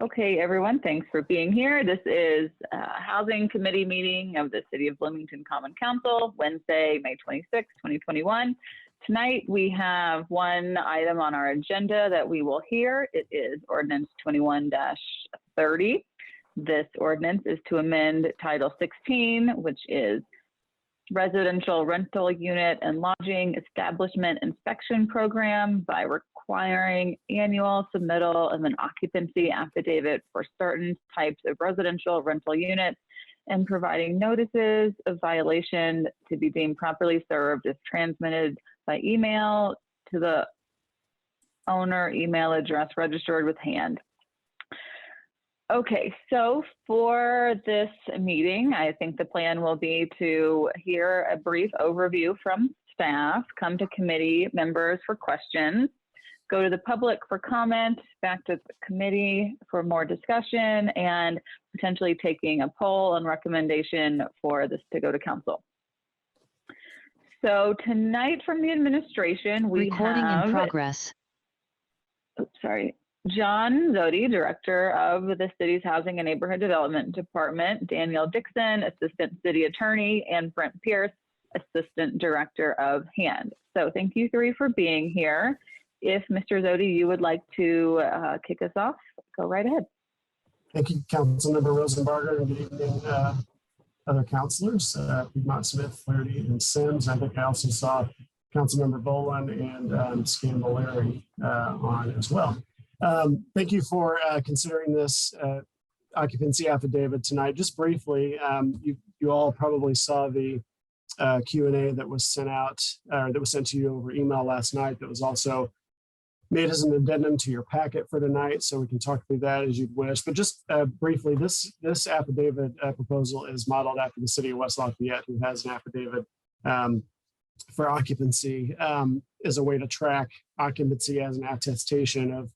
Okay, everyone, thanks for being here. This is a Housing Committee meeting of the City of Bloomington Common Council, Wednesday, May 26, 2021. Tonight, we have one item on our agenda that we will hear. It is Ordinance 21-30. This ordinance is to amend Title 16, which is Residential Rental Unit and Lodging Establishment Inspection Program, by requiring annual submittal of an occupancy affidavit for certain types of residential rental units and providing notices of violation to be deemed properly served if transmitted by email to the owner email address registered with hand. Okay, so for this meeting, I think the plan will be to hear a brief overview from staff, come to committee members for questions, go to the public for comment, back to the committee for more discussion, and potentially taking a poll and recommendation for this to go to council. So tonight from the administration, we Recording have— in progress. Oops, sorry. John Zodi, Director of the city's Housing and Neighborhood Development Department, Danielle Dixon, Assistant City Attorney, and Brent Pierce, Assistant Director of HAND. So thank you three for being here. If Mr. Zodi, you would like to kick us off, go right ahead. Thank you, Councilmember Rosenbarger, and good evening, other councilors, Piedmont, Smith, Flaherty, and Sims. I think I also saw Councilmember Boland and Scandalari on as well. Thank you for considering this occupancy affidavit tonight. Just briefly, you all probably saw the Q&A that was sent out, or that was sent to you over email last night, that was also made as an addendum to your packet for tonight, so we can talk through that as you'd wish. But just briefly, this affidavit proposal is modeled after the city of West Lafayette, who has an affidavit for occupancy as a way to track occupancy as an attestation of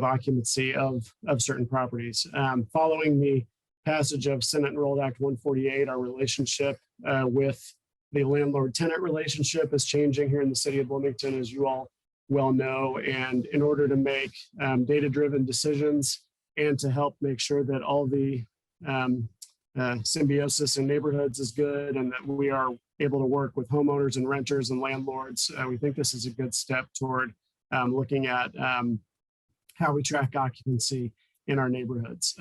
occupancy of certain properties. Following the passage of Senate Enrolled Act 148, our relationship with the landlord-tenant relationship is changing here in the city of Bloomington, as you all well know. And in order to make data-driven decisions and to help make sure that all the symbiosis in neighborhoods is good and that we are able to work with homeowners and renters and landlords, we think this is a good step toward looking at how we track occupancy in our neighborhoods.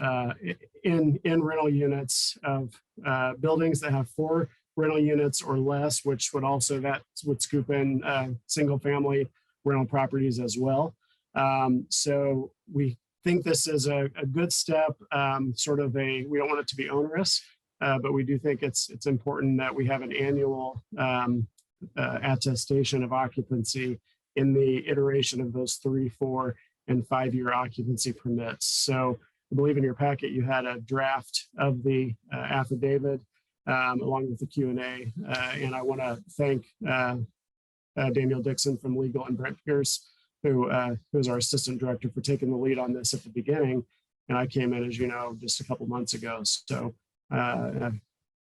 In rental units of buildings that have 4 rental units or less, which would also, that would scoop in single family rental properties as well. So we think this is a good step, sort of we don't want it to be onerous, but we do think it's important that we have an annual attestation of occupancy in the iteration of those 3, 4, and 5-year occupancy permits. So I believe in your packet, you had a draft of the affidavit along with the Q&A. And I want to thank Danielle Dixon from Legal and Brent Pierce, who is our assistant director, for taking the lead on this at the beginning. And I came in, as you know, just a couple months ago. So I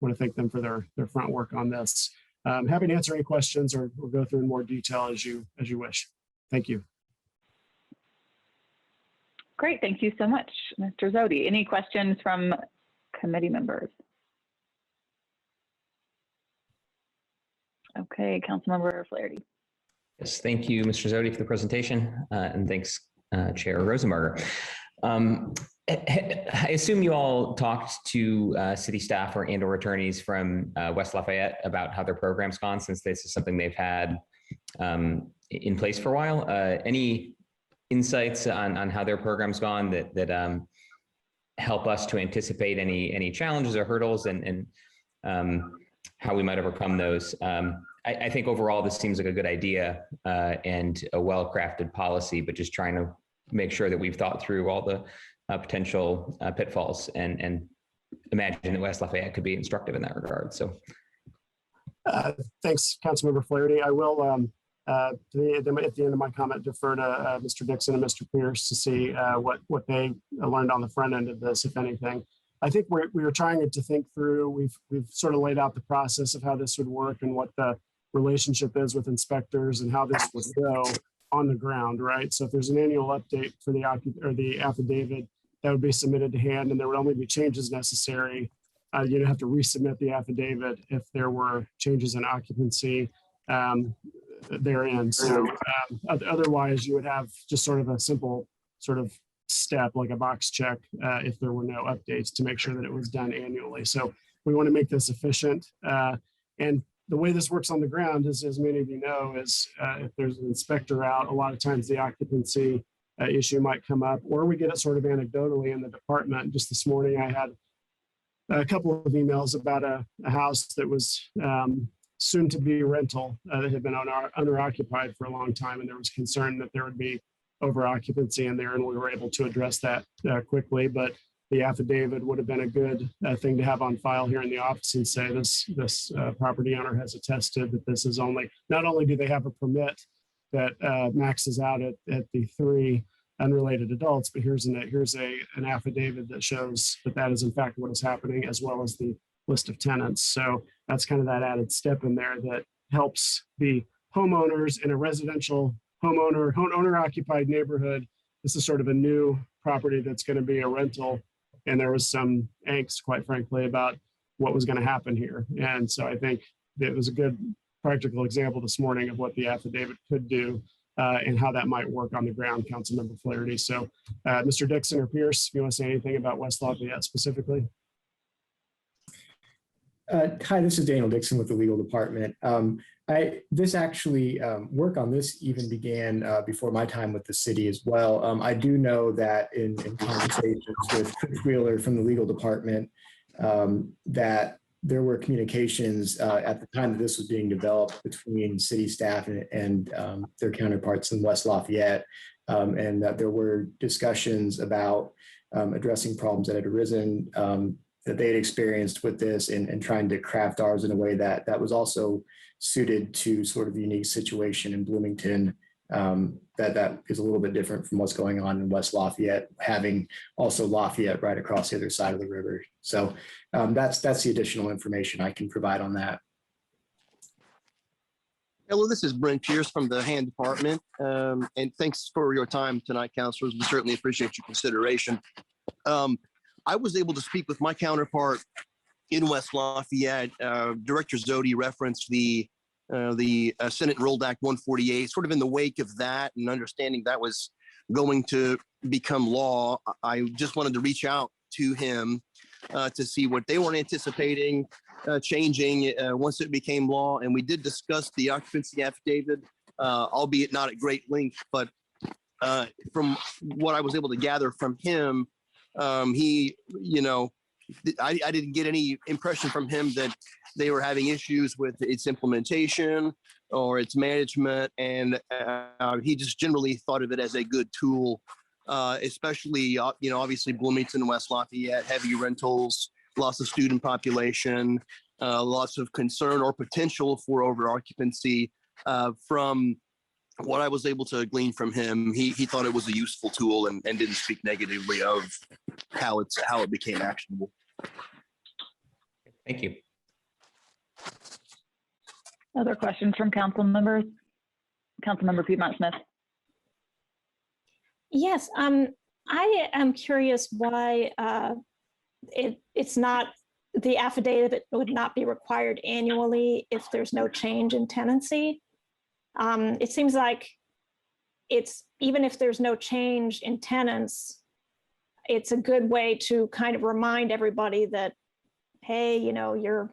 want to thank them for their front work on this. Happy to answer any questions or go through in more detail as you wish. Thank you. Great, thank you so much, Mr. Zodi. Any questions from committee members? Okay, Councilmember Flaherty. Yes, thank you, Mr. Zodi, for the presentation, and thanks, Chair Rosenbarger. I assume you all talked to city staff or attorneys from West Lafayette about how their program's gone, since this is something they've had in place for a while. Any insights on how their program's gone that help us to anticipate any challenges or hurdles and how we might overcome those? I think overall this seems like a good idea and a well-crafted policy, but just trying to make sure that we've thought through all the potential pitfalls and imagine that West Lafayette could be instructive in that regard. So thanks, Councilmember Flaherty. I will at the end of my comment defer to Mr. Dixon and Mr. Pierce to see what they learned on the front end of this, if anything. I think we were trying to think through, we've sort of laid out the process of how this would work and what the relationship is with inspectors and how this would go on the ground, right? So if there's an annual update for the affidavit, that would be submitted to hand, and there would only be changes necessary. You'd have to resubmit the affidavit if there were changes in occupancy therein. So otherwise, you would have just sort of a simple sort of step, like a box check, if there were no updates, to make sure that it was done annually. So we want to make this efficient. And the way this works on the ground is, as many of you know, is if there's an inspector out, a lot of times the occupancy issue might come up, or we get it sort of anecdotally in the department. Just this morning, I had a couple of emails about a house that was soon to be rental that had been under occupied for a long time, and there was concern that there would be over occupancy in there, and we were able to address that quickly. But the affidavit would have been a good thing to have on file here in the office and say this property owner has attested that this is not only do they have a permit that maxes out at the 3 unrelated adults, but here's an affidavit that shows that that is in fact what is happening, as well as the list of tenants. So that's kind of that added step in there that helps the homeowners in a residential owner occupied neighborhood. This is sort of a new property that's going to be a rental. And there was some angst, quite frankly, about what was going to happen here. And so I think it was a good practical example this morning of what the affidavit could do and how that might work on the ground, Councilmember Flaherty. So Mr. Dixon or Pierce, if you want to say anything about West Lafayette specifically. Hi, this is Daniel Dixon with the legal department. This actually, work on this even began before my time with the city as well. I do know that in conversations with Chris Wheeler from the legal department, that there were communications at the time that this was being developed between city staff and their counterparts in West Lafayette, and that there were discussions about addressing problems that had arisen that they had experienced with this, and trying to craft ours in a way that was also suited to sort of the unique situation in Bloomington, that is a little bit different from what's going on in West Lafayette, having also Lafayette right across the other side of the river. So that's the additional information I can provide on that. Hello, this is Brent Pierce from the Hand Department, and thanks for your time tonight, councilors. We certainly appreciate your consideration. I was able to speak with my counterpart in West Lafayette. Director Zodi referenced the Senate Enrolled Act 148, sort of in the wake of that, and understanding that was going to become law. I just wanted to reach out to him to see what they were anticipating changing once it became law. And we did discuss the occupancy affidavit, albeit not at great length, but from what I was able to gather from him, I didn't get any impression from him that they were having issues with its implementation or its management. And he just generally thought of it as a good tool, especially, obviously Bloomington, West Lafayette, heavy rentals, loss of student population, lots of concern or potential for over occupancy. From what I was able to glean from him, he thought it was a useful tool and didn't speak negatively of how it became actionable. Thank you. Other questions from council members? Councilmember Piedmont Smith. Yes, I am curious why it's not, the affidavit would not be required annually if there's no change in tenancy. It seems like even if there's no change in tenants, it's a good way to kind of remind everybody that, hey, your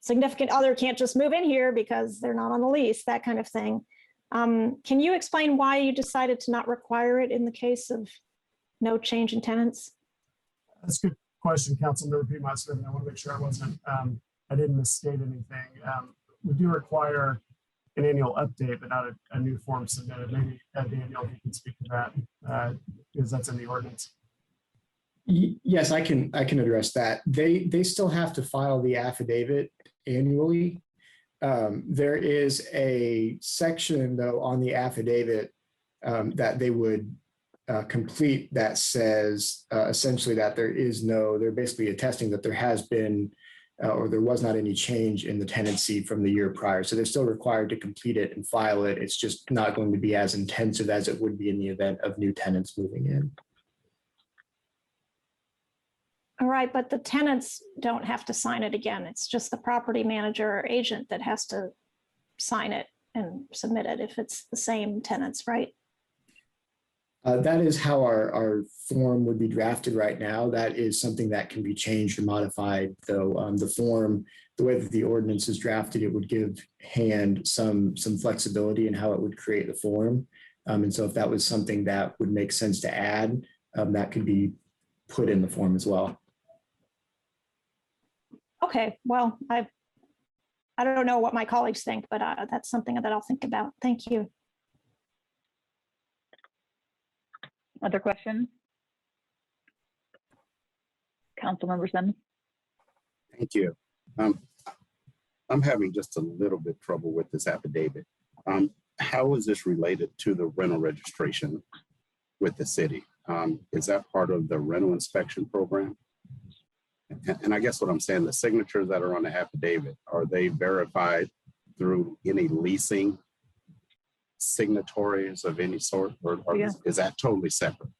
significant other can't just move in here because they're not on the lease, that kind of thing. Can you explain why you decided to not require it in the case of no change in tenants? That's a good question, Councilmember Piedmont Smith. I want to make sure I didn't misstate anything. We do require an annual update, but not a new form submitted. Maybe Daniel, you can speak to that because that's in the ordinance. Yes, I can address that. They still have to file the affidavit annually. There is a section though on the affidavit that they would complete that says essentially that they're basically attesting that there has been or there was not any change in the tenancy from the year prior. So they're still required to complete it and file it. It's just not going to be as intensive as it would be in the event of new tenants moving in. All right, but the tenants don't have to sign it again. It's just the property manager or agent that has to sign it and submit it if it's the same tenants, right? That is how our form would be drafted right now. That is something that can be changed or modified, though. The form, the way that the ordinance is drafted, it would give hand some flexibility in how it would create the form. And so if that was something that would make sense to add, that could be put in the form as well. Okay, well, I don't know what my colleagues think, but that's something that I'll think about. Thank you. Other questions? Councilmember Sims? Thank you. I'm having just a little bit trouble with this affidavit. How is this related to the rental registration with the city? Is that part of the rental inspection program? And I guess what I'm saying, the signatures that are on the affidavit, are they verified through any leasing signatories of any sort, or Yeah. is that totally separate?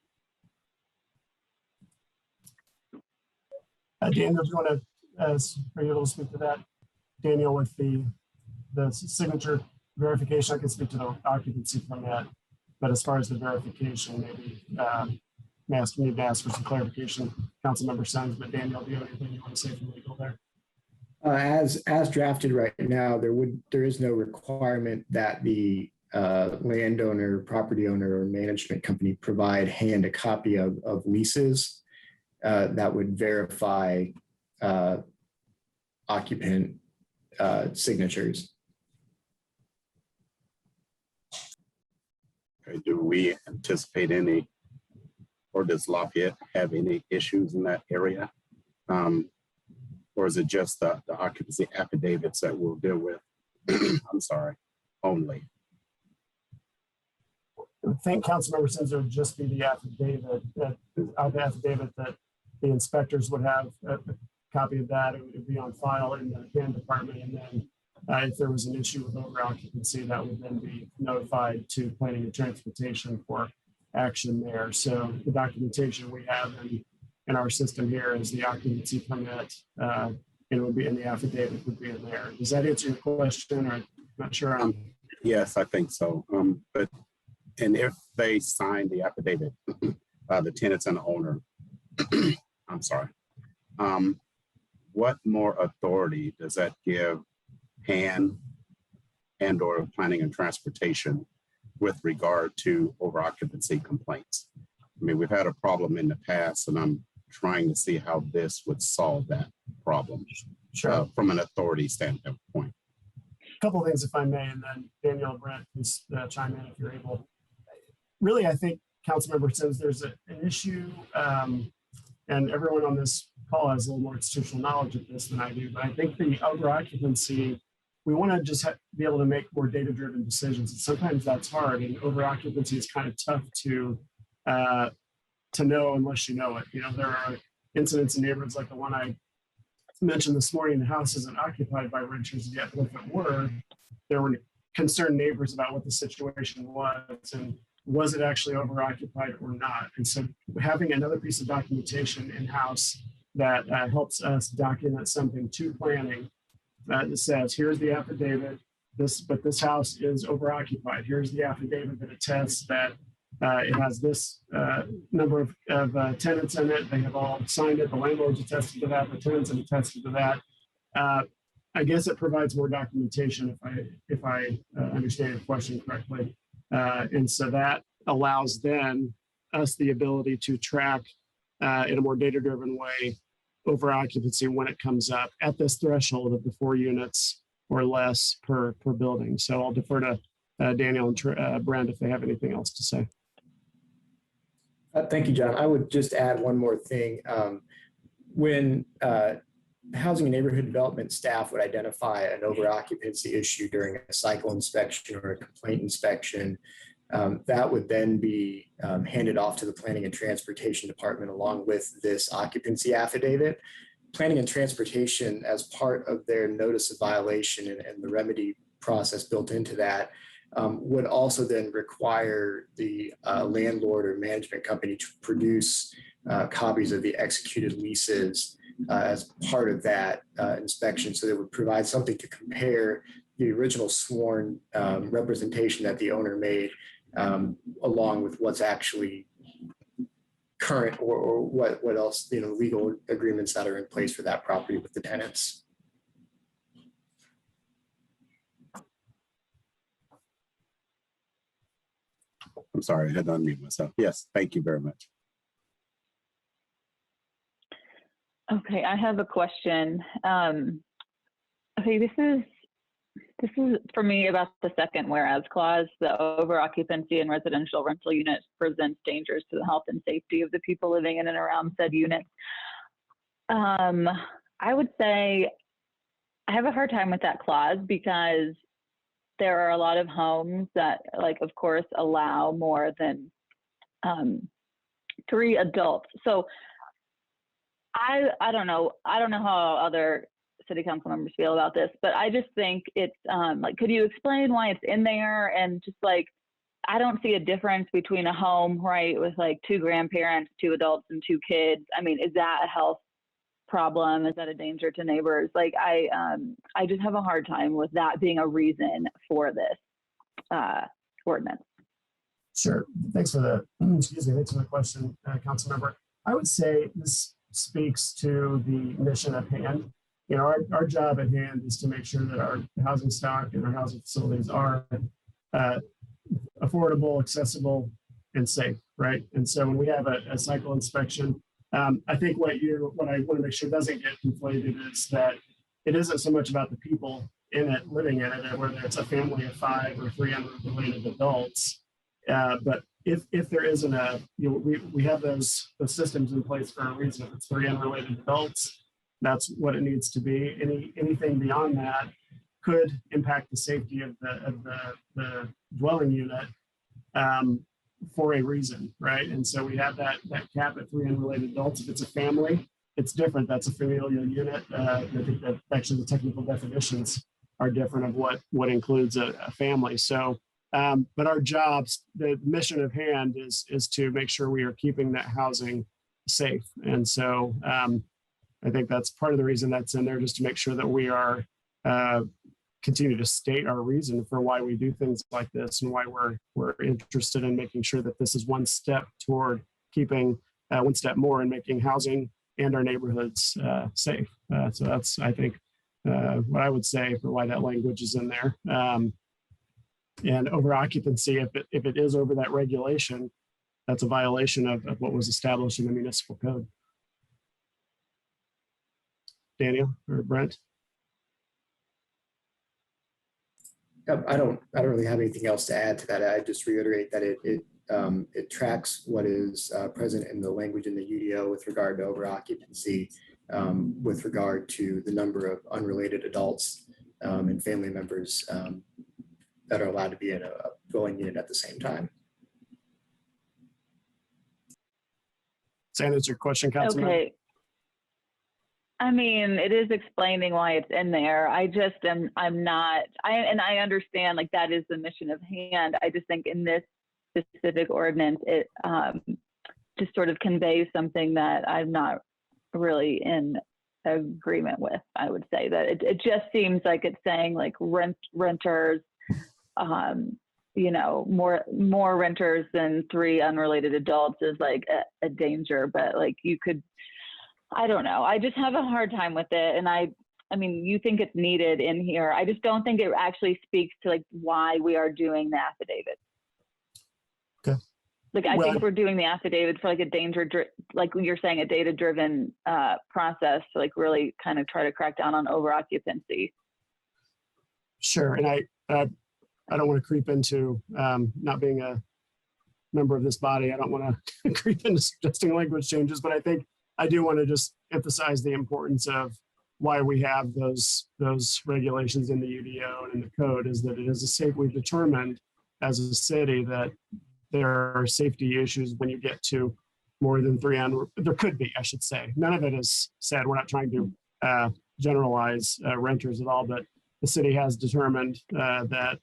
Daniel, do you want to, are you able to speak to that? Daniel, with the signature verification, I can speak to the occupancy permit, but as far as the verification, maybe need to ask for some clarification, Councilmember Sims, but Daniel, do you have anything you want to say from legal there? As drafted right now, there is no requirement that the landowner, property owner, or management company provide hand a copy of leases that would verify occupant signatures. Okay, do we anticipate any, or does Lafayette have any issues in that area? Or is it just the occupancy affidavits that we'll deal with? I'm sorry, only. I think Councilmember Sims would just be the affidavit that the inspectors would have a copy of that. It would be on file in the plan department. And then if there was an issue with over occupancy, that would then be notified to planning and transportation for action there. So the documentation we have in our system here is the occupancy permit, and it would be in the affidavit would be in there. Does that answer your question? Or I'm not sure. Yes, I think so. And if they sign the affidavit, the tenants and the owner, I'm sorry, what more authority does that give and or planning and transportation with regard to over occupancy complaints? I mean, we've had a problem in the past, and I'm trying to see how this would solve that problem. Sure. From an authority standpoint. A couple of things, if I may, and then Daniel, Brent, please chime in if you're able. Really, I think Councilmember says there's an issue, and everyone on this call has a little more institutional knowledge of this than I do, but I think the over occupancy, we want to just be able to make more data-driven decisions. And sometimes that's hard, and over occupancy is kind of tough to know unless you know it. You know, there are incidents in neighborhoods like the one I mentioned this morning. The house isn't occupied by renters yet, but if it were, there were concerned neighbors about what the situation was and was it actually over occupied or not. And so having another piece of documentation in-house that helps us document something to planning that says, here's the affidavit, but this house is over occupied. Here's the affidavit that attests that it has this number of tenants in it. They have all signed it. The landlord's attested to that. The tenants have attested to that. I guess it provides more documentation if I understand your question correctly. And so that allows then us the ability to track in a more data-driven way over occupancy when it comes up at this threshold of the 4 units or less per building. So I'll defer to Daniel and Brent if they have anything else to say. Thank you, John. I would just add one more thing. When housing and neighborhood development staff would identify an over occupancy issue during a cycle inspection or a complaint inspection, that would then be handed off to the Planning and Transportation Department along with this occupancy affidavit. Planning and Transportation, as part of their notice of violation and the remedy process built into that, would also then require the landlord or management company to produce copies of the executed leases as part of that inspection, so that would provide something to compare the original sworn representation that the owner made along with what's actually current, or what else, legal agreements that are in place for that property with the tenants. I'm sorry, I had to unmute myself. Yes, thank you very much. Okay, I have a question. Okay, this is for me about the second whereas clause. The over occupancy in residential rental units presents dangers to the health and safety of the people living in and around said units. I would say I have a hard time with that clause because there are a lot of homes that, like, of course, allow more than 3 adults. So I don't know how other city council members feel about this, but I just think it's like, could you explain why it's in there? And just like, I don't see a difference between a home, right, with like 2 grandparents, 2 adults, and 2 kids. I mean, is that a health problem? Is that a danger to neighbors? Like, I just have a hard time with that being a reason for this ordinance. Sure. Thanks for the, thanks for the question, council member. I would say this speaks to the mission at hand. Our job at hand is to make sure that our housing stock and our housing facilities are affordable, accessible, and safe, right? And so when we have a cycle inspection, I think what I want to make sure doesn't get conflated is that it isn't so much about the people in it, living in it, whether it's a family of 5 or 3 unrelated adults. But if there isn't we have those systems in place for a reason. If it's 3 unrelated adults, that's what it needs to be. Anything beyond that could impact the safety of the dwelling unit for a reason, right? And so we have that cap at 3 unrelated adults. If it's a family, it's different. That's a familial unit. I think that actually the technical definitions are different of what includes a family. So, but our jobs, the mission of hand is to make sure we are keeping that housing safe. And so I think that's part of the reason that's in there, just to make sure that we are continue to state our reason for why we do things like this and why we're interested in making sure that this is one step toward keeping one step more in making housing and our neighborhoods safe. So that's, I think, what I would say for why that language is in there. And over occupancy, if it is over that regulation, that's a violation of what was established in the municipal code. Daniel or Brent? I don't really have anything else to add to that. I just reiterate that it tracks what is present in the language in the UDO with regard to over occupancy, with regard to the number of unrelated adults and family members that are allowed to be in a dwelling unit at the same time. Does that answer your question, Councilman? Okay. I mean, it is explaining why it's in there. I just I'm not, I understand like that is the mission of hand. I just think in this specific ordinance, it just sort of conveys something that I'm not really in agreement with. I would say that it just seems like it's saying like renters, you know, more renters than 3 unrelated adults is like a danger, but like you could, I don't know. I just have a hard time with it. And I mean, you think it's needed in here. I just don't think it actually speaks to like why we are doing the affidavit. Okay. Like, I think we're doing the affidavit for like a like you're saying, a data-driven process to like really kind of try to crack down on over occupancy. Sure. And I don't want to creep into not being a member of this body. I don't want to creep into suggesting language changes, but I think I do want to just emphasize the importance of why we have those regulations in the UDO and in the code, is that it is a safe. We've determined as a city that there are safety issues when you get to more than 3 there could be, I should say. None of it is said. We're not trying to generalize renters at all, but the city has determined that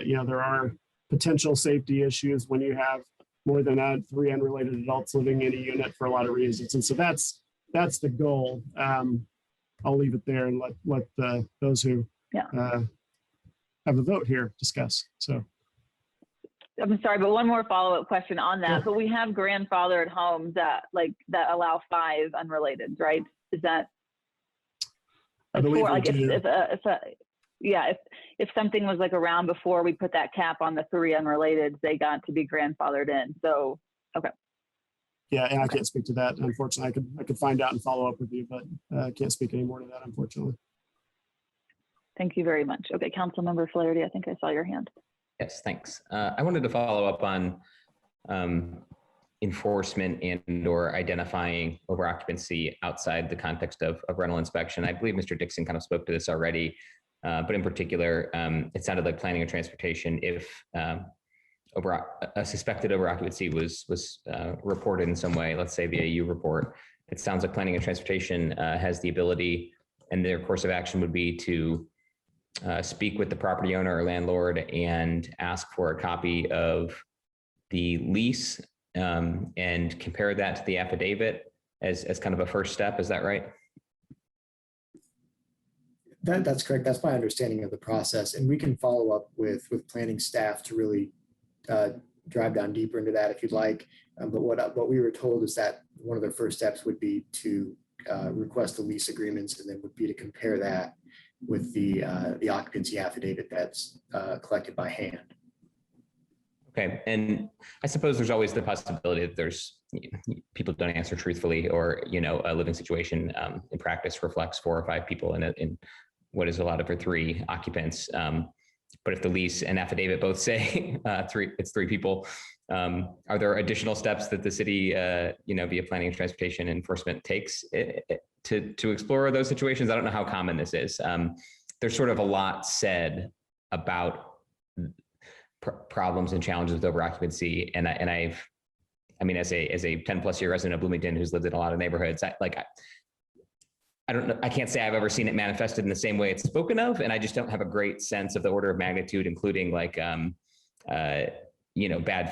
you know, there are potential safety issues when you have more than that, 3 unrelated adults living in a unit for a lot of reasons. And so that's the goal. I'll leave it there and let those who have a vote here discuss. So I'm sorry, but one more follow-up question on that. Sure. But we have grandfathered homes that allow 5 unrelated, right? Is that I believe we do. if something was like around before we put that cap on the 3 unrelated, they got to be grandfathered in. So, okay. Yeah, and I can't speak to that. Unfortunately, I could find out and follow up with you, but I can't speak any more to that, unfortunately. Thank you very much. Okay, Councilmember Flaherty, I think I saw your hand. Yes, thanks. I wanted to follow up on enforcement and or identifying over occupancy outside the context of rental inspection. I believe Mr. Dixon kind of spoke to this already, but in particular, it sounded like planning and transportation, if a suspected over occupancy was reported in some way, let's say via U report, it sounds like planning and transportation has the ability, and their course of action would be to speak with the property owner or landlord and ask for a copy of the lease and compare that to the affidavit as kind of a first step. Is that right? That's correct. That's my understanding of the process. And we can follow up with planning staff to really drive down deeper into that if you'd like. But what we were told is that one of the first steps would be to request the lease agreements, and then would be to compare that with the occupancy affidavit that's collected by hand. Okay, and I suppose there's always the possibility that there's people don't answer truthfully, or a living situation in practice reflects 4 or 5 people in what is allowed for 3 occupants. But if the lease and affidavit both say it's 3 people, are there additional steps that the city, via planning and transportation enforcement takes to explore those situations? I don't know how common this is. There's sort of a lot said about problems and challenges with over occupancy, and as a 10+ year resident of Bloomington who's lived in a lot of neighborhoods, I don't know. I can't say I've ever seen it manifested in the same way it's spoken of, and I just don't have a great sense of the order of magnitude, including bad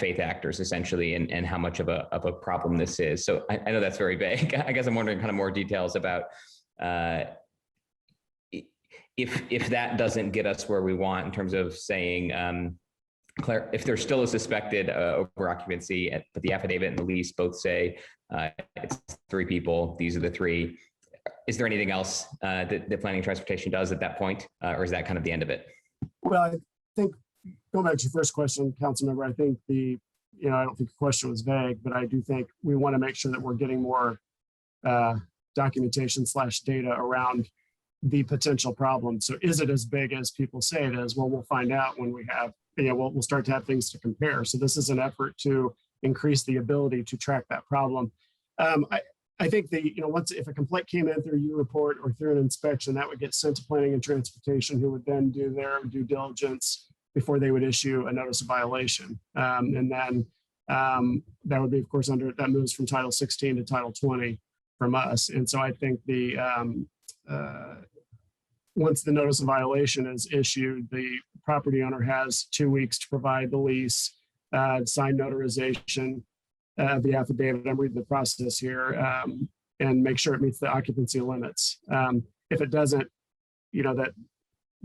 faith actors essentially, and how much of a problem this is. So I know that's very vague. I guess I'm wondering kind of more details about if that doesn't get us where we want in terms of saying, if there's still a suspected over occupancy, but the affidavit and the lease both say it's 3 people, these are the 3. Is there anything else that the planning and transportation does at that point, or is that kind of the end of it? Well, I think going back to your first question, Councilmember, I think I don't think the question was vague, but I do think we want to make sure that we're getting more documentation / data around the potential problem. So is it as big as people say it is? Well, we'll find out when we have, we'll start to have things to compare. So this is an effort to increase the ability to track that problem. I think if a complaint came in through your report or through an inspection, that would get sent to planning and transportation, who would then do their due diligence before they would issue a notice of violation. And then that would be, of course, that moves from Title 16 to Title 20 from us. And so I think once the notice of violation is issued, the property owner has 2 weeks to provide the lease, sign notarization, the affidavit. I'm reading the process here, and make sure it meets the occupancy limits. If it doesn't,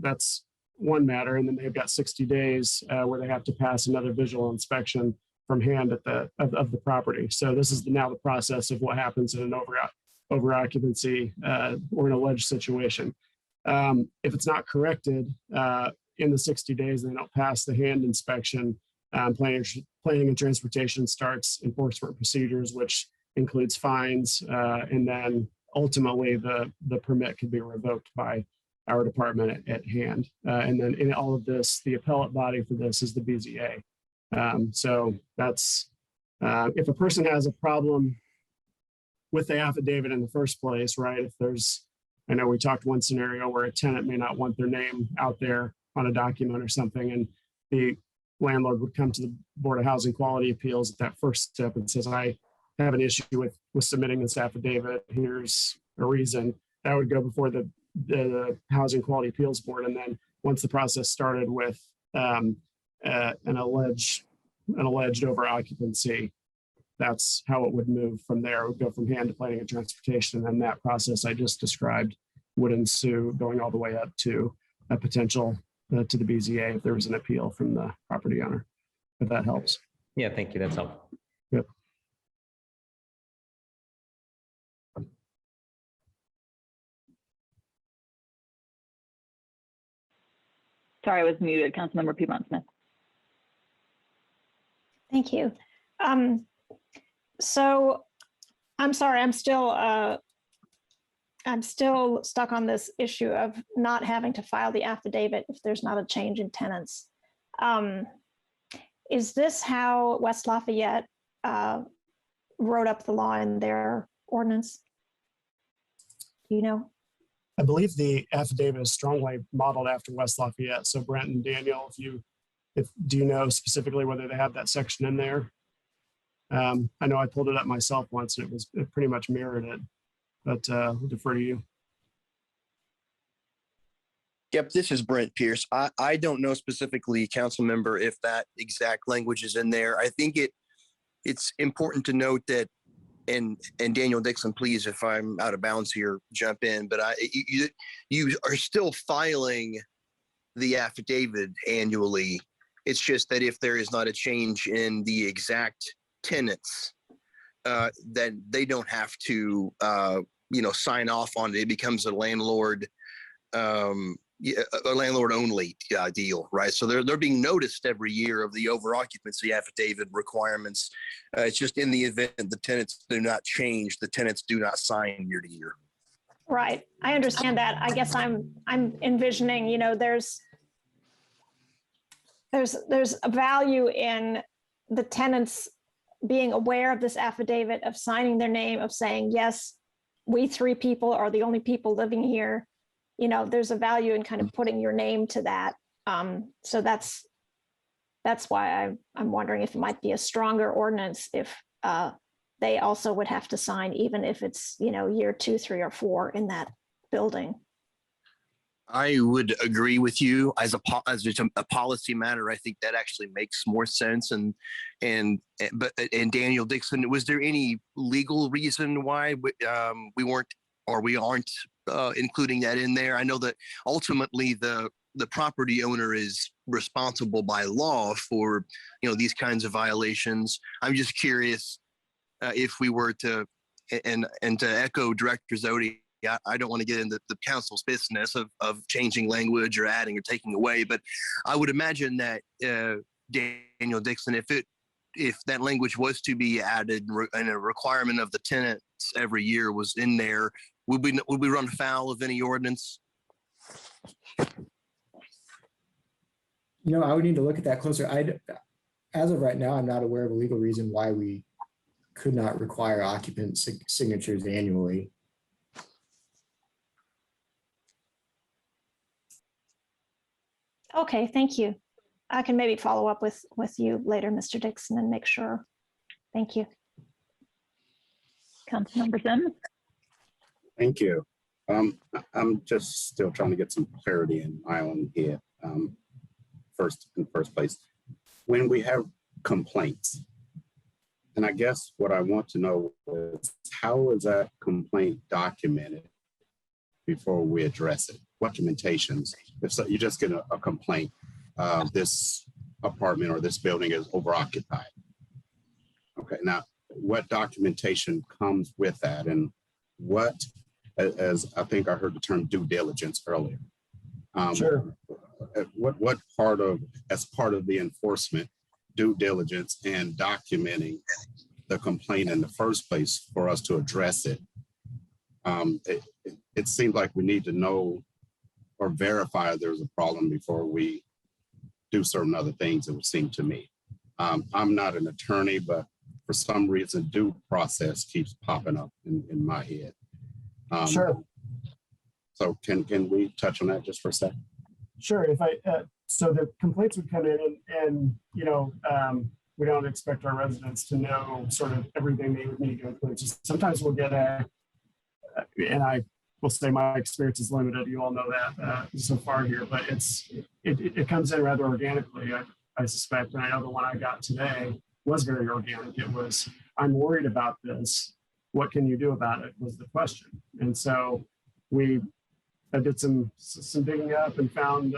that's one matter, and then they've got 60 days where they have to pass another visual inspection from hand of the property. So this is now the process of what happens in an over occupancy or an alleged situation. If it's not corrected in the 60 days and they don't pass the hand inspection, planning and transportation starts enforcement procedures, which includes fines, and then ultimately the permit can be revoked by our department at hand. And then in all of this, the appellate body for this is the BZA. So that's if a person has a problem with the affidavit in the first place, right? I know we talked one scenario where a tenant may not want their name out there on a document or something, and the landlord would come to the Board of Housing Quality Appeals at that first step and says, I have an issue with submitting this affidavit. Here's a reason. That would go before the Housing Quality Appeals Board. And then once the process started with an alleged an alleged over occupancy, that's how it would move from there. It would go from hand to planning and transportation. And that process I just described would ensue, going all the way up to a potential to the BZA if there was an appeal from the property owner, if that helps. Yeah, thank you. That's helpful. Yep. Sorry, I was muted. Councilmember Piedmont Smith. Thank you. So I'm sorry, I'm still stuck on this issue of not having to file the affidavit if there's not a change in tenants. Is this how West Lafayette wrote up the law in their ordinance? Do you know? I believe the affidavit is strongly modeled after West Lafayette. So Brent and Daniel, do you know specifically whether they have that section in there? I know I pulled it up myself once and it pretty much mirrored it, but I'll defer to you. Yep, this is Brent Pierce. I don't know specifically, council member, if that exact language is in there. I think it's important to note that, and Daniel Dixon, please, if I'm out of bounds here, jump in, but you are still filing the affidavit annually. It's just that if there is not a change in the exact tenants, then they don't have to, sign off on it. It becomes a landlord, a landlord only deal, right? So they're being noticed every year of the over occupancy affidavit requirements. It's just in the event the tenants do not change, the tenants do not sign year to year. Right, I understand that. I guess I'm envisioning, there's a value in the tenants being aware of this affidavit, of signing their name, of saying, yes, we three people are the only people living here. There's a value in kind of putting your name to that. So that's why I'm wondering if it might be a stronger ordinance if they also would have to sign, even if it's, year 2, 3, or 4 in that building. I would agree with you as a policy matter. I think that actually makes more sense. And Daniel Dixon, was there any legal reason why we weren't or we aren't including that in there? I know that ultimately the property owner is responsible by law for these kinds of violations. I'm just curious if we were to and to echo Director Zodi. I don't want to get into the council's business of changing language or adding or taking away, but I would imagine that Daniel Dixon, if that language was to be added and a requirement of the tenants every year was in there, would we run afoul of any ordinance? I would need to look at that closer. As of right now, I'm not aware of a legal reason why we could not require occupant signatures annually. Okay, thank you. I can maybe follow up with you later, Mr. Dixon, and make sure. Thank you. Councilmember Sims. Thank you. I'm just still trying to get some clarity in my own head. In the first place, when we have complaints, and I guess what I want to know is how is that complaint documented before we address it? Documentations. If so, you just get a complaint, this apartment or this building is overoccupied. Okay, now what documentation comes with that, and what, as I think I heard the term due diligence earlier. Sure. What part of, as part of the enforcement, due diligence and documenting the complaint in the first place for us to address it? It seems like we need to know or verify there's a problem before we do certain other things, it would seem to me. I'm not an attorney, but for some reason, due process keeps popping up in my head. Sure. So can we touch on that just for a second? Sure. So the complaints would come in and we don't expect our residents to know sort of everything they would need to include. Just sometimes we'll get and I will say my experience is limited. You all know that so far here, but it comes in rather organically. I suspect, and I know the one I got today was very organic. It was, I'm worried about this. What can you do about it was the question. And so I did some digging up and found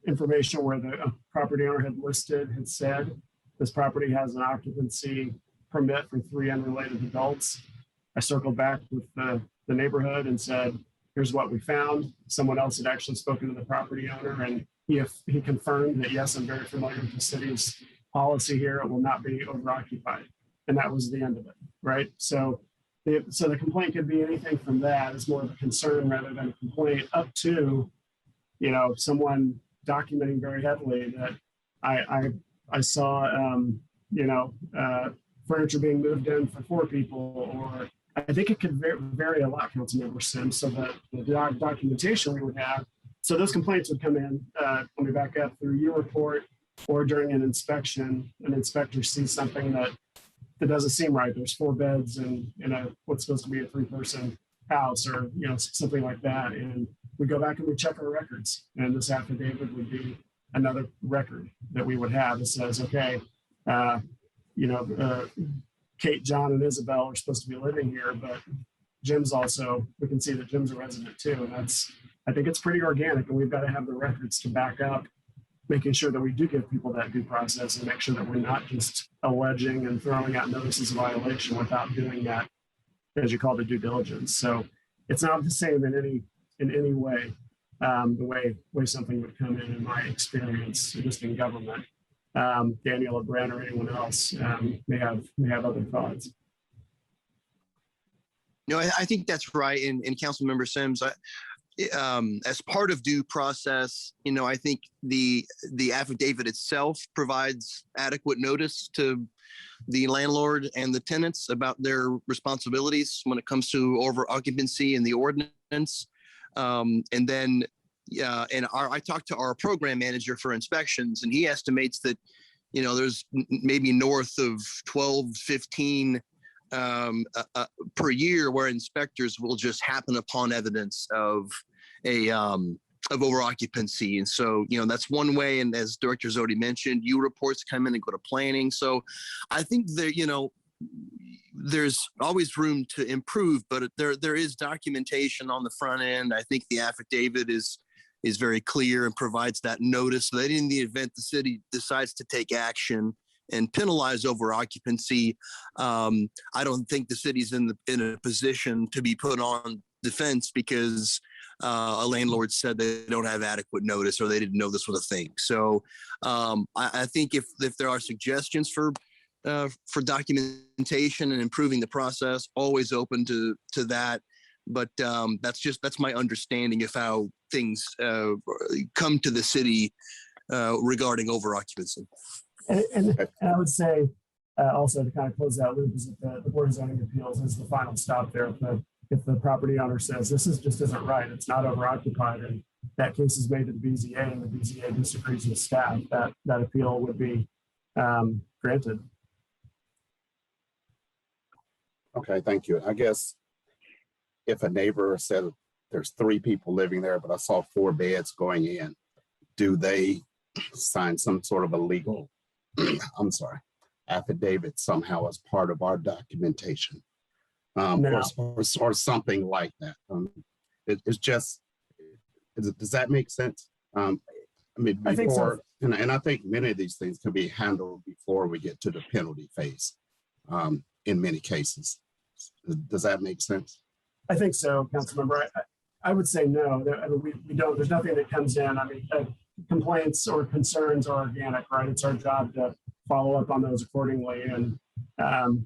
information where the property owner had said, this property has an occupancy permit for 3 unrelated adults. I circled back with the neighborhood and said, here's what we found. Someone else had actually spoken to the property owner, and he confirmed that, yes, I'm very familiar with the city's policy here. It will not be overoccupied. And that was the end of it, right? So the complaint could be anything from that. It's more of a concern rather than a complaint, up to, someone documenting very heavily that I saw, furniture being moved in for 4 people, or I think it could vary a lot, Councilmember Sims. So the documentation we would have, so those complaints would come in, let me back up, through your report or during an inspection. An inspector sees something that doesn't seem right. There's 4 beds in what's supposed to be a 3-person house, or something like that, and we go back and we check our records. And this affidavit would be another record that we would have that says, okay, Kate, John, and Isabel are supposed to be living here, but Jim's also, we can see that Jim's a resident too. And I think it's pretty organic, and we've got to have the records to back up, making sure that we do give people that due process and make sure that we're not just alleging and throwing out notices of violation without doing that, as you call the due diligence. So it's not the same in any way, the way something would come in my experience, just in government. Daniel or Brent or anyone else may have other thoughts. No, I think that's right. And Councilmember Sims, as part of due process, I think the affidavit itself provides adequate notice to the landlord and the tenants about their responsibilities when it comes to over occupancy and the ordinance. And then, I talked to our program manager for inspections, and he estimates that, there's maybe north of 12, 15 per year where inspectors will just happen upon evidence of over occupancy. And so, that's one way. And as Director Zodi mentioned, reports come in and go to planning. So I think that, there's always room to improve, but there is documentation on the front end. I think the affidavit is very clear and provides that notice that in the event the city decides to take action and penalize over occupancy, I don't think the city's in a position to be put on defense because a landlord said they don't have adequate notice or they didn't know this was a thing. So I think if there are suggestions for documentation and improving the process, always open to that. But that's my understanding of how things come to the city regarding over occupancy. And I would say also, to kind of close that loop, is that the Board of Zoning Appeals is the final stop there. If the property owner says this just isn't right, it's not over occupied, and that case is made to the BZA and the BZA disagrees with staff, that appeal would be granted. Okay, thank you. I guess if a neighbor said there's 3 people living there, but I saw 4 beds going in, do they sign some sort of a legal, affidavit somehow as part of our documentation? No. or something like that. It's just, does that make sense? I think so. And I think many of these things can be handled before we get to the penalty phase in many cases. Does that make sense? I think so, Councilmember. I would say no. We don't. There's nothing that comes in. Complaints or concerns are organic, right? It's our job to follow up on those accordingly, and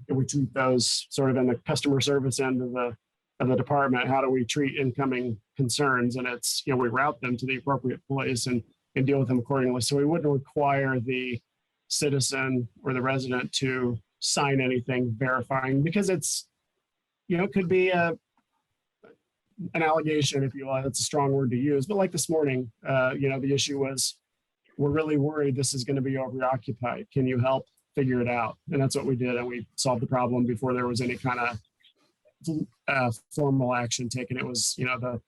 we treat those sort of in the customer service end of the department. How do we treat incoming concerns? And it's, we route them to the appropriate place and deal with them accordingly. So we wouldn't require the citizen or the resident to sign anything verifying, because it's, it could be an allegation, if you will. That's a strong word to use. But like this morning, the issue was, we're really worried this is going to be overoccupied. Can you help figure it out? And that's what we did. And we solved the problem before there was any kind of formal action taken. It was, the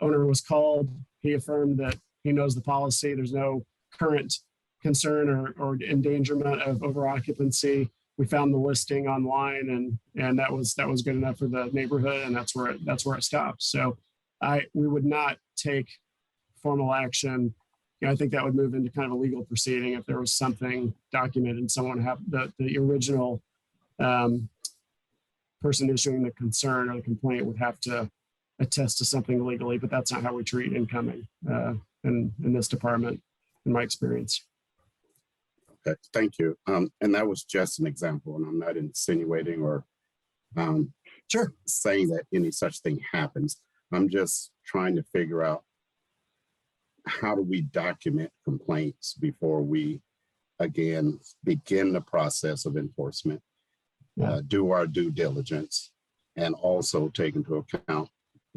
owner was called. He affirmed that he knows the policy. There's no current concern or endangerment of overoccupancy. We found the listing online, and that was good enough for the neighborhood, and that's where it stops. So we would not take formal action. I think that would move into kind of a legal proceeding if there was something documented. Someone have the original person issuing the concern or the complaint would have to attest to something legally, but that's not how we treat incoming in this department, in my experience. Okay, thank you. And that was just an example, and I'm not insinuating or Sure. saying that any such thing happens. I'm just trying to figure out, how do we document complaints before we, again, begin the process of enforcement, do our due diligence, and also take into account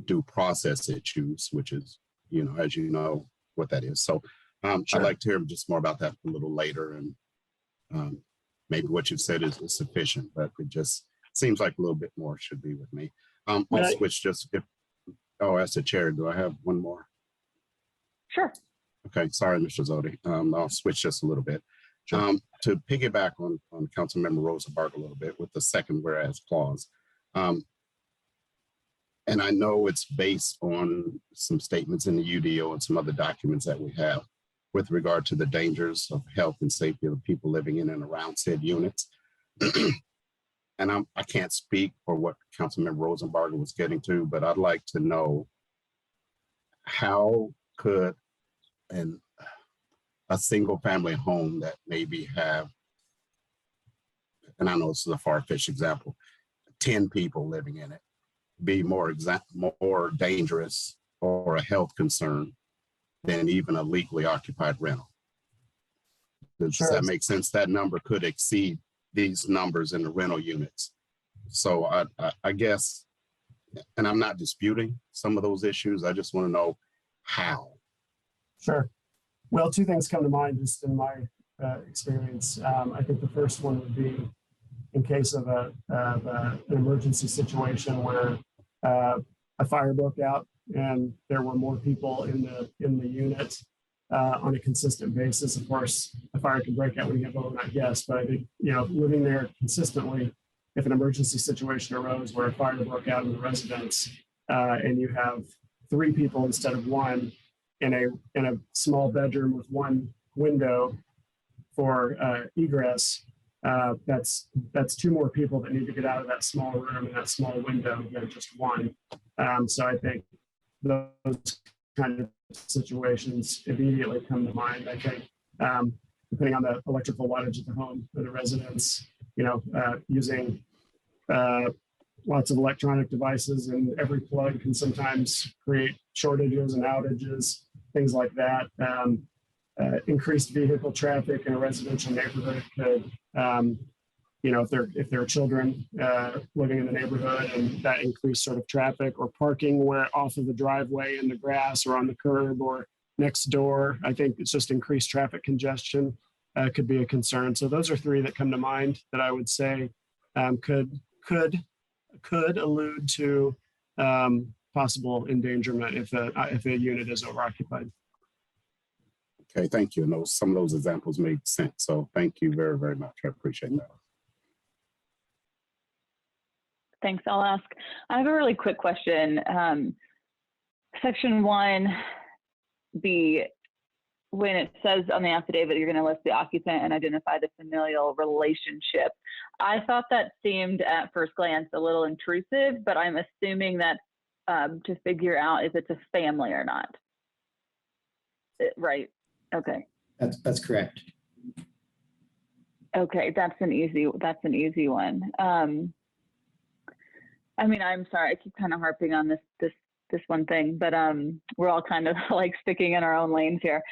due process issues, which is, as you know, what that is. So Sure. I'd like to hear just more about that a little later. And maybe what you've said is sufficient, but it just seems like a little bit more should be with me. I'll switch as the chair, do I have one more? Sure. Okay, sorry, Mr. Zodi. I'll switch just a little bit. Sure. To piggyback on Councilmember Rosenberg a little bit with the second whereas clause. And I know it's based on some statements in the UDO and some other documents that we have with regard to the dangers of health and safety of the people living in and around said units. And I can't speak for what Councilmember Rosenberg was getting to, but I'd like to know, how could a single family home that maybe have, and I know this is a far-fetched example, 10 people living in it, be more dangerous or a health concern than even a legally occupied rental? Does that make sense? That number could exceed these numbers in the rental units. So I guess, and I'm not disputing some of those issues, I just want to know how. Sure. Well, two things come to mind just in my experience. I think the first one would be in case of an emergency situation where a fire broke out and there were more people in the unit on a consistent basis. Of course, a fire can break out when you have overnight guests, but I think, living there consistently, if an emergency situation arose where a fire broke out in the residence and you have 3 people instead of 1 in a small bedroom with 1 window for egress, that's 2 more people that need to get out of that small room and that small window than just 1. So I think those kind of situations immediately come to mind. I think depending on the electrical wattage of the home or the residence, using lots of electronic devices and every plug can sometimes create shortages and outages, things like that. Increased vehicle traffic in a residential neighborhood could, if there are children living in the neighborhood, and that increased sort of traffic or parking where off of the driveway in the grass or on the curb or next door, I think it's just increased traffic congestion could be a concern. So those are 3 that come to mind that I would say could allude to possible endangerment if a unit is overoccupied. Okay, thank you. And some of those examples make sense. So thank you very, very much. I appreciate that. Thanks. I'll ask. I have a really quick question. Section 1B, when it says on the affidavit, you're going to list the occupant and identify the familial relationship. I thought that seemed at first glance a little intrusive, but I'm assuming that to figure out if it's a family or not. Right. Okay. That's correct. Okay, that's an easy one. I mean, I'm sorry, I keep kind of harping on this one thing, but we're all kind of like sticking in our own lanes here.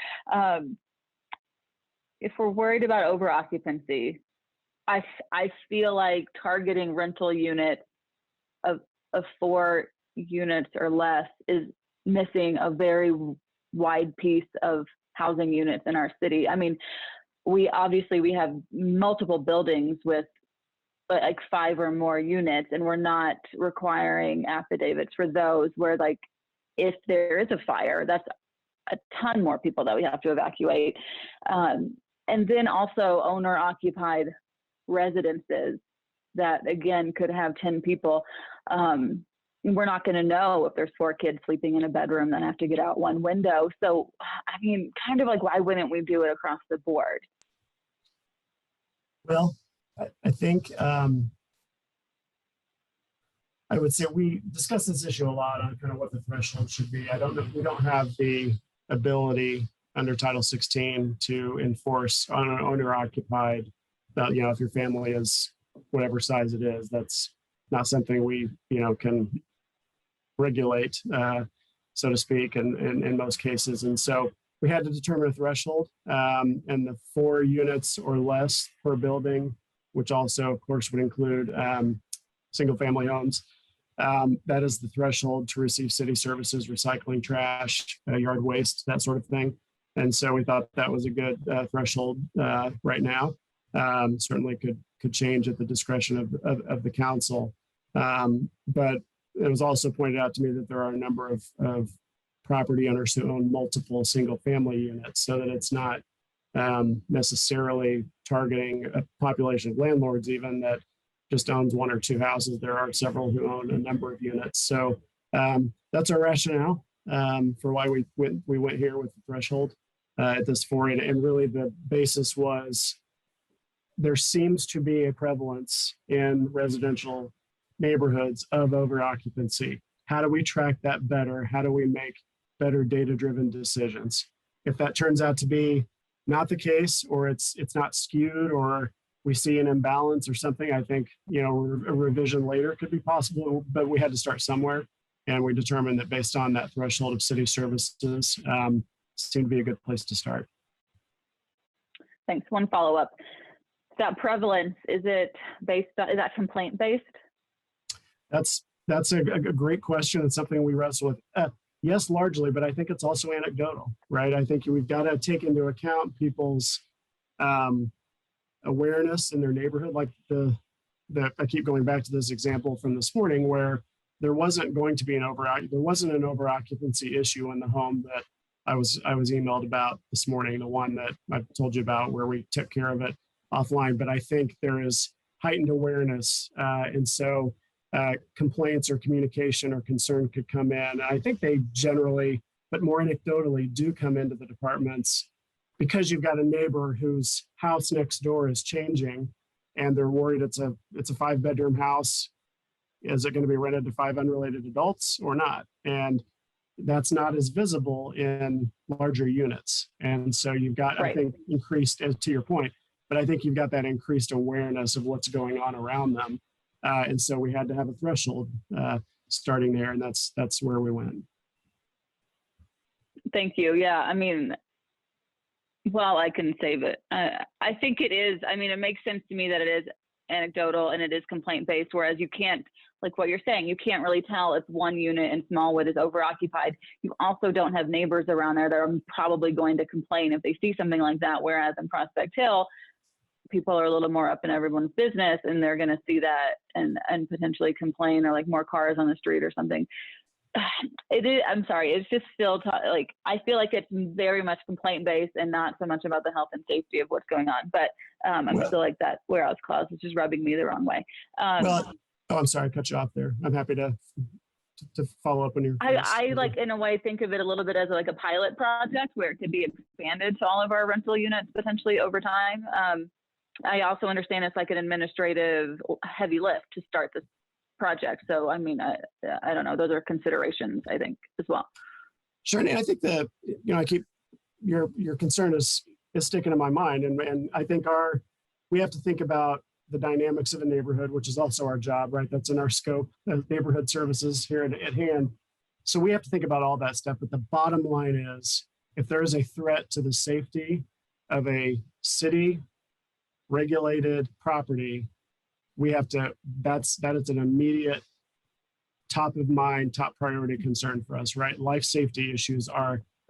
If we're worried about over occupancy, I feel like targeting rental unit of 4 units or less is missing a very wide piece of housing units in our city. I mean, we have multiple buildings with like 5 or more units, and we're not requiring affidavits for those where, like, if there is a fire, that's a ton more people that we have to evacuate. And then also owner occupied residences that again could have 10 people. We're not going to know if there's 4 kids sleeping in a bedroom that have to get out one window. So, I mean, kind of like, why wouldn't we do it across the board? Well, I think I would say we discuss this issue a lot on kind of what the threshold should be. I don't know. We don't have the ability under Title 16 to enforce on an owner occupied that, you know, if your family is whatever size it is, that's not something we, you know, can regulate, so to speak, in most cases. And so we had to determine a threshold, and the 4 units or less per building, which also, of course, would include single family homes. That is the threshold to receive city services, recycling, trash, yard waste, that sort of thing. And so we thought that was a good threshold right now. Certainly could change at the discretion of the council. But it was also pointed out to me that there are a number of property owners who own multiple single family units, so that it's not necessarily targeting a population of landlords even that just owns 1 or 2 houses. There are several who own a number of units. So that's our rationale for why we went here with the threshold at this 4. And really the basis was there seems to be a prevalence in residential neighborhoods of overoccupancy. How do we track that better? How do we make better data-driven decisions? If that turns out to be not the case, or it's not skewed, or we see an imbalance or something, I think, you know, a revision later could be possible, but we had to start somewhere. And we determined that based on that threshold of city services, seemed to be a good place to start. Thanks. One follow-up. That prevalence, is that complaint based? That's a great question. It's something we wrestle with. Yes, largely, but I think it's also anecdotal, right? I think we've got to take into account people's awareness in their neighborhood. Like I keep going back to this example from this morning where there wasn't going to be an overoccupancy issue in the home that I was emailed about this morning, the one that I told you about where we took care of it offline. But I think there is heightened awareness, and so complaints or communication or concern could come in. I think they generally, but more anecdotally, do come into the departments because you've got a neighbor whose house next door is changing, and they're worried it's a 5-bedroom house. Is it going to be rented to 5 unrelated adults or not? And that's not as visible in larger units. And so you've got, right. I think, increased, to your point, but I think you've got that increased awareness of what's going on around them. And so we had to have a threshold starting there, and that's where we went. Thank you. Yeah, I mean, well, I can save it. I think it is. I mean, it makes sense to me that it is anecdotal and it is complaint based, whereas you can't, like what you're saying, you can't really tell if one unit in Smallwood is overoccupied. You also don't have neighbors around there that are probably going to complain if they see something like that, whereas in Prospect Hill, people are a little more up in everyone's business and they're going to see that and potentially complain, or like more cars on the street or something. It is, I'm sorry, it's just still like, I feel like it's very much complaint based and not so much about the health and safety of what's going on. But I'm still like that warehouse clause, which is rubbing me the wrong way. I'm sorry, I cut you off there. I'm happy to follow up on your. I like, in a way, think of it a little bit as like a pilot project where it could be expanded to all of our rental units potentially over time. I also understand it's like an administrative heavy lift to start this project. So, I mean, I don't know, those are considerations, I think, as well. Sure. And I think that, I keep your concern is sticking in my mind. And I think we have to think about the dynamics of a neighborhood, which is also our job, right? That's in our scope as neighborhood services here at hand. So we have to think about all that stuff. But the bottom line is, if there is a threat to the safety of a city regulated property, we have to, that is an immediate top of mind, top priority concern for us, right? Life safety issues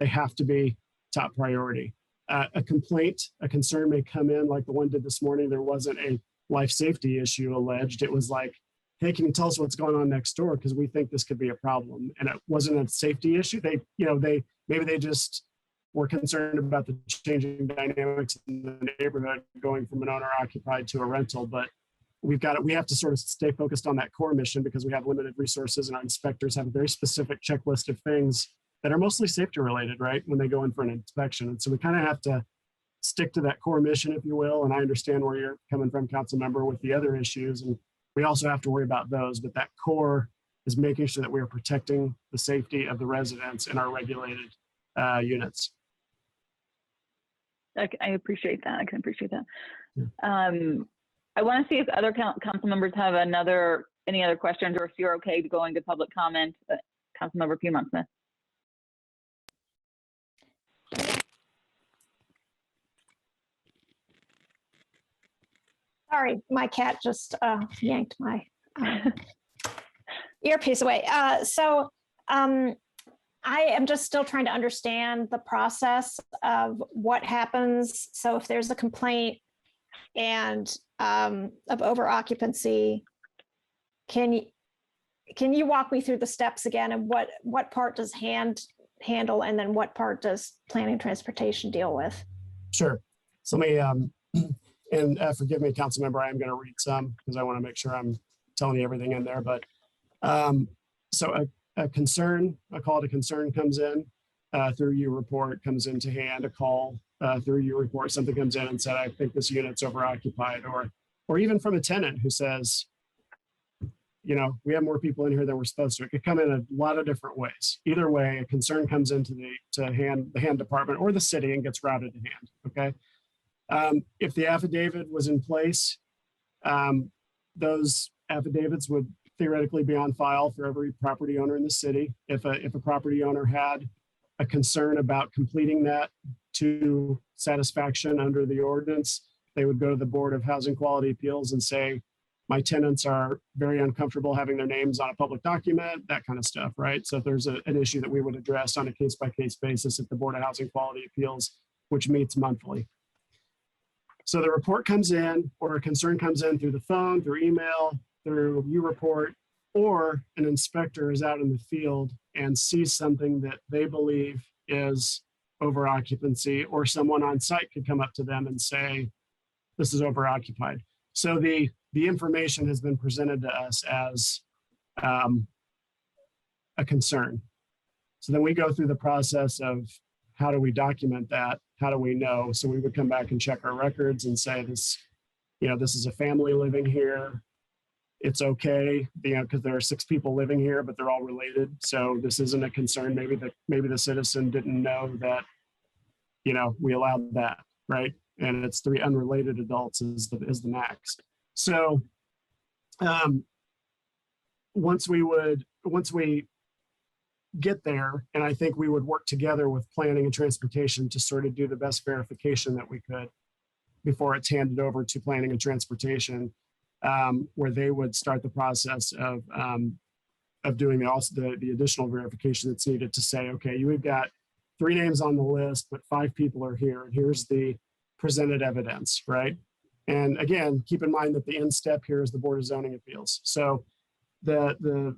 they have to be top priority. A concern may come in like the one did this morning. There wasn't a life safety issue alleged. It was like, hey, can you tell us what's going on next door? Because we think this could be a problem. And it wasn't a safety issue. Maybe they just we're concerned about the changing dynamics in the neighborhood going from an owner occupied to a rental, but we have to sort of stay focused on that core mission because we have limited resources and our inspectors have a very specific checklist of things that are mostly safety related, right? When they go in for an inspection. And so we kind of have to stick to that core mission, if you will. And I understand where you're coming from, council member, with the other issues. And we also have to worry about those, but that core is making sure that we are protecting the safety of the residents in our regulated units. I appreciate that. I can appreciate that. Yeah. I want to see if other council members have any other questions, or if you're okay to go into public comment. Councilmember Piedmont Smith. Sorry, my cat just yanked my earpiece away. I am just still trying to understand the process of what happens. So if there's a complaint and of over occupancy, can you walk me through the steps again, and what part does handle, and then what part does planning and transportation deal with? Sure. So let me, and forgive me, council member, I am going to read some because I want to make sure I'm telling you everything in there. But so a concern, a call to concern comes in through your report, comes into hand, a call through your report, something comes in and said, I think this unit's overoccupied, or even from a tenant who says, you know, we have more people in here than we're supposed to. It could come in a lot of different ways. Either way, a concern comes into the hand department or the city and gets routed to hand. Okay. If the affidavit was in place, those affidavits would theoretically be on file for every property owner in the city. If a property owner had a concern about completing that to satisfaction under the ordinance, they would go to the Board of Housing Quality Appeals and say, my tenants are very uncomfortable having their names on a public document, that kind of stuff, right? So if there's an issue that we would address on a case-by-case basis at the Board of Housing Quality Appeals, which meets monthly. So the report comes in, or a concern comes in through the phone, through email, through U-Report, or an inspector is out in the field and sees something that they believe is over occupancy, or someone on site could come up to them and say, this is overoccupied. So the information has been presented to us as a concern. So then we go through the process of how do we document that? How do we know? So we would come back and check our records and say this, you know, this is a family living here. It's okay, you know, because there are 6 people living here, but they're all related. So this isn't a concern. Maybe the citizen didn't know that, you know, we allowed that, right? And it's 3 unrelated adults is the max. So once we get there, and I think we would work together with planning and transportation to sort of do the best verification that we could before it's handed over to planning and transportation, where they would start the process of doing the additional verification that's needed to say, okay, we've got 3 names on the list, but 5 people are here, and here's the presented evidence, right? And again, keep in mind that the end step here is the Board of Zoning Appeals. So the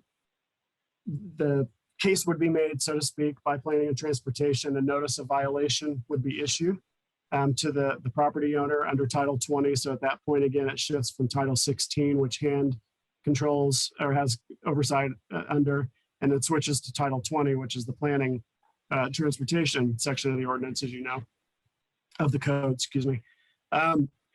case would be made, so to speak, by planning and transportation. A notice of violation would be issued to the property owner under Title 20. So at that point, again, it shifts from Title 16, which hand controls or has oversight under, and it switches to Title 20, which is the planning transportation section of the ordinance, as you know, of the code, excuse me.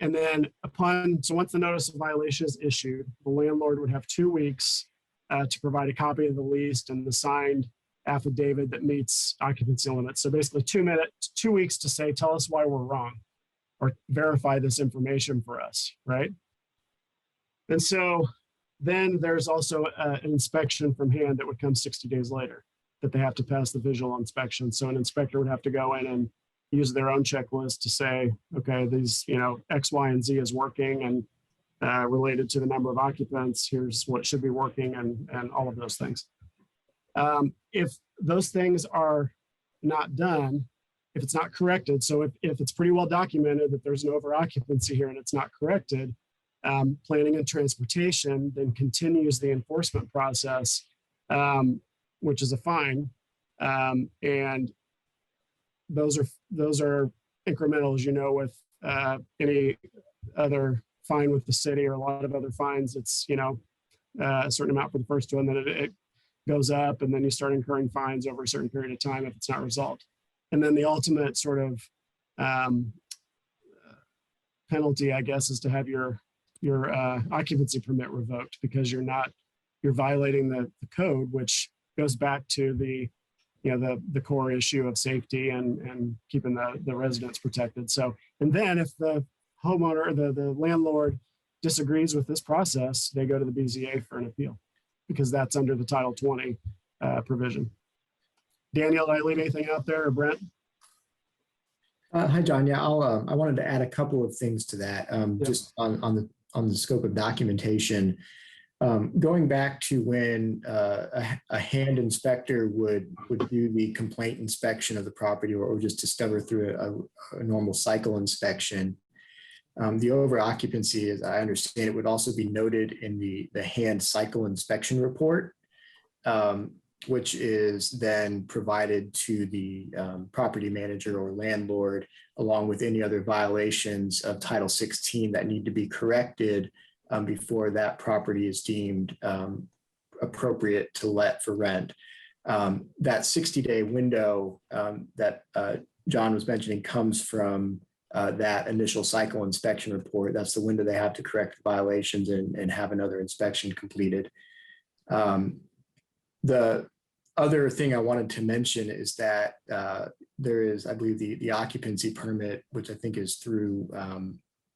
And then once the notice of violation is issued, the landlord would have 2 weeks to provide a copy of the lease and the signed affidavit that meets occupancy limits. So basically 2 weeks to say, tell us why we're wrong, or verify this information for us, right? And so then there's also an inspection from hand that would come 60 days later that they have to pass the visual inspection. So an inspector would have to go in and use their own checklist to say, okay, these, you know, X, Y, and Z is working, and related to the number of occupants, here's what should be working, and all of those things. If those things are not done, if it's not corrected, so if it's pretty well documented that there's an over occupancy here and it's not corrected, planning and transportation then continues the enforcement process, which is a fine. And those are incremental, as you know, with any other fine with the city or a lot of other fines. It's, a certain amount for the first one, then it goes up, and then you start incurring fines over a certain period of time if it's not resolved. And then the ultimate sort of penalty, I guess, is to have your occupancy permit revoked because you're violating the code, which goes back to the core issue of safety and keeping the residents protected. So, and then if the homeowner, the landlord disagrees with this process, they go to the BZA for an appeal because that's under the Title 20 provision. Daniel, did I leave anything out there, or Brent? Hi, John. Yeah, I wanted to add a couple of things to that, just on the scope of documentation. Going back to when a hand inspector would do the complaint inspection of the property or just discover through a normal cycle inspection, the over occupancy, as I understand it, would also be noted in the hand cycle inspection report, which is then provided to the property manager or landlord, along with any other violations of Title 16 that need to be corrected before that property is deemed appropriate to let for rent. That 60-day window that John was mentioning comes from that initial cycle inspection report. That's the window they have to correct the violations and have another inspection completed. The other thing I wanted to mention is that there is, I believe, the occupancy permit, which I think is through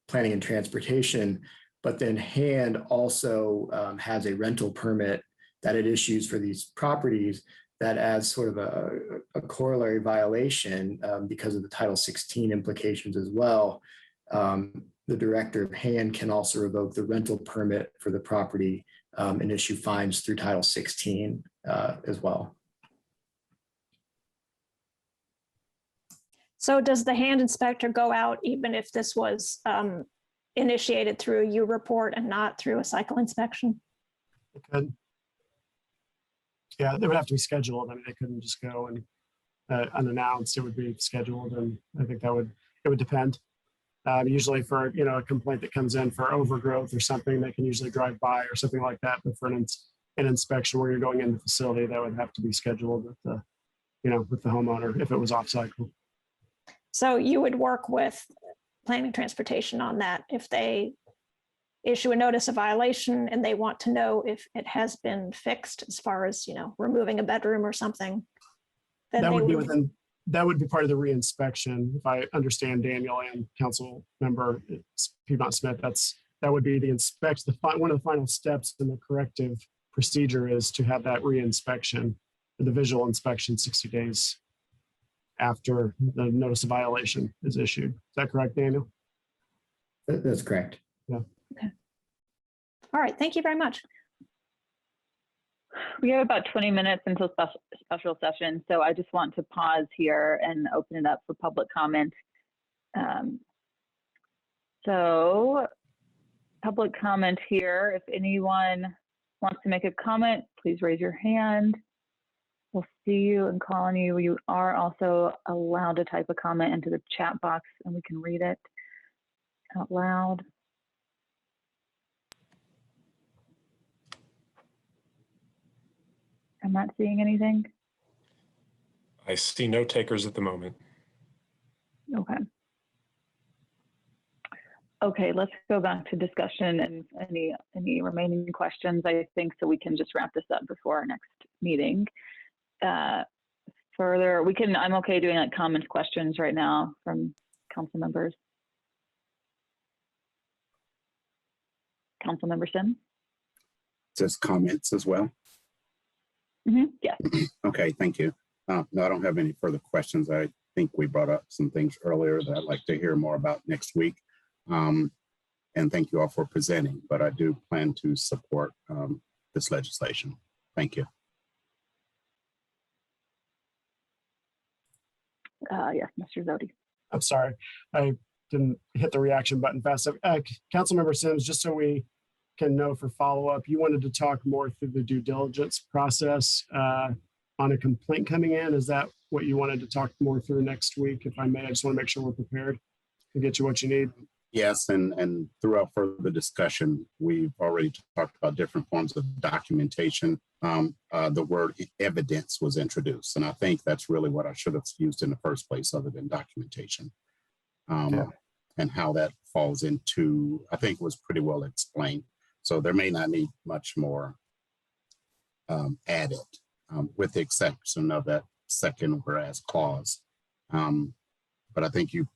planning and transportation, but then hand also has a rental permit that it issues for these properties that as sort of a corollary violation because of the Title 16 implications as well. The director of hand can also revoke the rental permit for the property and issue fines through Title 16 as well. So does the hand inspector go out even if this was initiated through a U report and not through a cycle inspection? Good. Yeah, they would have to be scheduled. I mean, they couldn't just go and unannounced. It would be scheduled, and I think it would depend. Usually for a complaint that comes in for overgrowth or something, they can usually drive by or something like that. But for an inspection where you're going in the facility, that would have to be scheduled with the homeowner if it was off cycle. So you would work with planning and transportation on that if they issue a notice of violation and they want to know if it has been fixed as far as, removing a bedroom or something. Then that would be part of the reinspection. If I understand Daniel and Council Member Piedmont Smith, that would be one of the final steps in the corrective procedure is to have that reinspection, the visual inspection 60 days after the notice of violation is issued. Is that correct, Daniel? That's correct. Yeah. Okay. All right. Thank you very much. We have about 20 minutes until special session, so I just want to pause here and open it up for public comment. So public comment here, if anyone wants to make a comment, please raise your hand. We'll see you and call on you. You are also allowed to type a comment into the chat box and we can read it out loud. I'm not seeing anything. I see no takers at the moment. Okay. Okay, let's go back to discussion and any remaining questions, I think, so we can just wrap this up before our next meeting. Further, I'm okay doing like comments, questions right now from council members. Council Member Sims? Just comments as well. Yeah. Okay, thank you. No, I don't have any further questions. I think we brought up some things earlier that I'd like to hear more about next week. And thank you all for presenting, but I do plan to support this legislation. Thank you. Yes, Mr. Zodi. I'm sorry, I didn't hit the reaction button fast enough. Councilmember Sims, just so we can know for follow-up, you wanted to talk more through the due diligence process on a complaint coming in. Is that what you wanted to talk more through next week, if I may. I just want to make sure we're prepared to get you what you need. Yes, and throughout further discussion, we've already talked about different forms of documentation. The word evidence was introduced, and I think that's really what I should have used in the first place, other than documentation. And how that falls into, I think, was pretty well explained. So there may not need much more added, with the exception of that second whereas clause. But I think you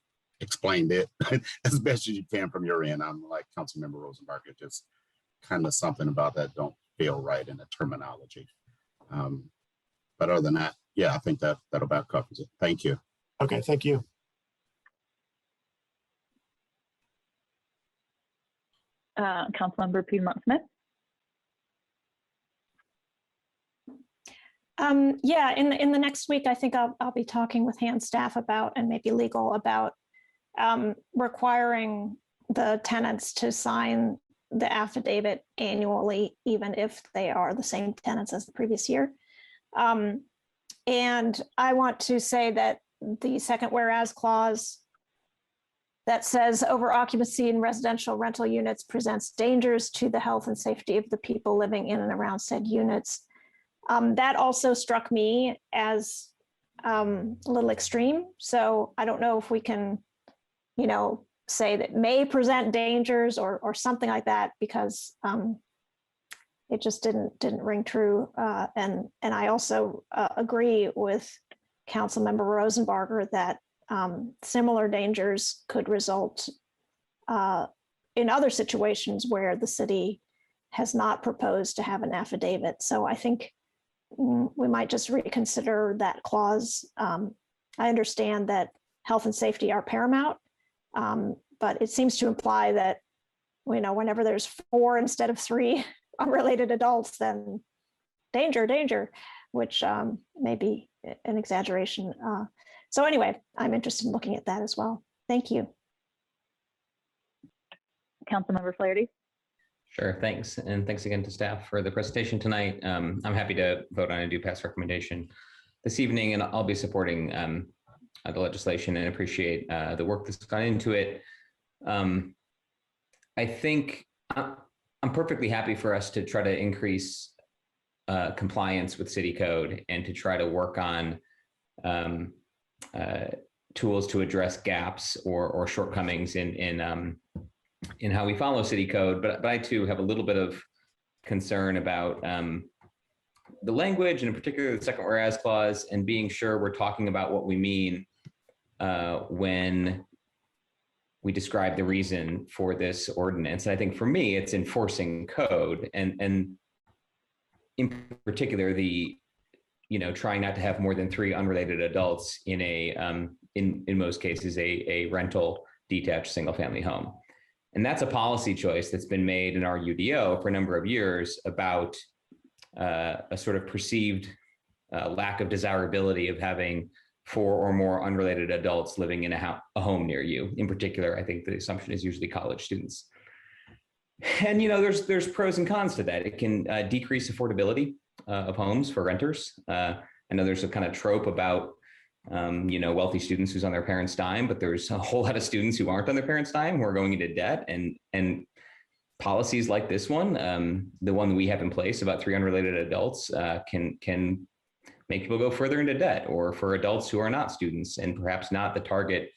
explained it as best as you can from your end. I'm like Councilmember Rosenbarger, just kind of something about that don't feel right in the terminology. But other than that, yeah, I think that about covers it. Thank you. Okay, thank you. Councilmember Piedmont Smith. Yeah, in the next week, I think I'll be talking with hand staff about, and maybe legal about, requiring the tenants to sign the affidavit annually, even if they are the same tenants as the previous year. And I want to say that the second whereas clause that says over occupancy in residential rental units presents dangers to the health and safety of the people living in and around said units. That also struck me as a little extreme. So I don't know if we can, say that may present dangers or something like that, because it just didn't ring true. And I also agree with Councilmember Rosenbarger that similar dangers could result in other situations where the city has not proposed to have an affidavit. So I think we might just reconsider that clause. I understand that health and safety are paramount, but it seems to imply that, whenever there's 4 instead of 3 unrelated adults, then danger, which may be an exaggeration. So anyway, I'm interested in looking at that as well. Thank you. Councilmember Flaherty. Sure, thanks. And thanks again to staff for the presentation tonight. I'm happy to vote on a do pass recommendation this evening, and I'll be supporting the legislation and appreciate the work that's gone into it. I think I'm perfectly happy for us to try to increase compliance with city code and to try to work on tools to address gaps or shortcomings in how we follow city code, but I too have a little bit of concern about the language, and in particular the second whereas clause, and being sure we're talking about what we mean when we describe the reason for this ordinance. And I think for me, it's enforcing code, and in particular the trying not to have more than 3 unrelated adults in a in most cases a rental detached single family home. And that's a policy choice that's been made in our UDO for a number of years about a sort of perceived lack of desirability of having 4 or more unrelated adults living in a home near you. In particular, I think the assumption is usually college students. And there's pros and cons to that. It can decrease affordability of homes for renters. I know there's a kind of trope about wealthy students who's on their parents' dime, but there's a whole lot of students who aren't on their parents' dime who are going into debt, and policies like this one, the one that we have in place about 3 unrelated adults, can make people go further into debt, or for adults who are not students and perhaps not the target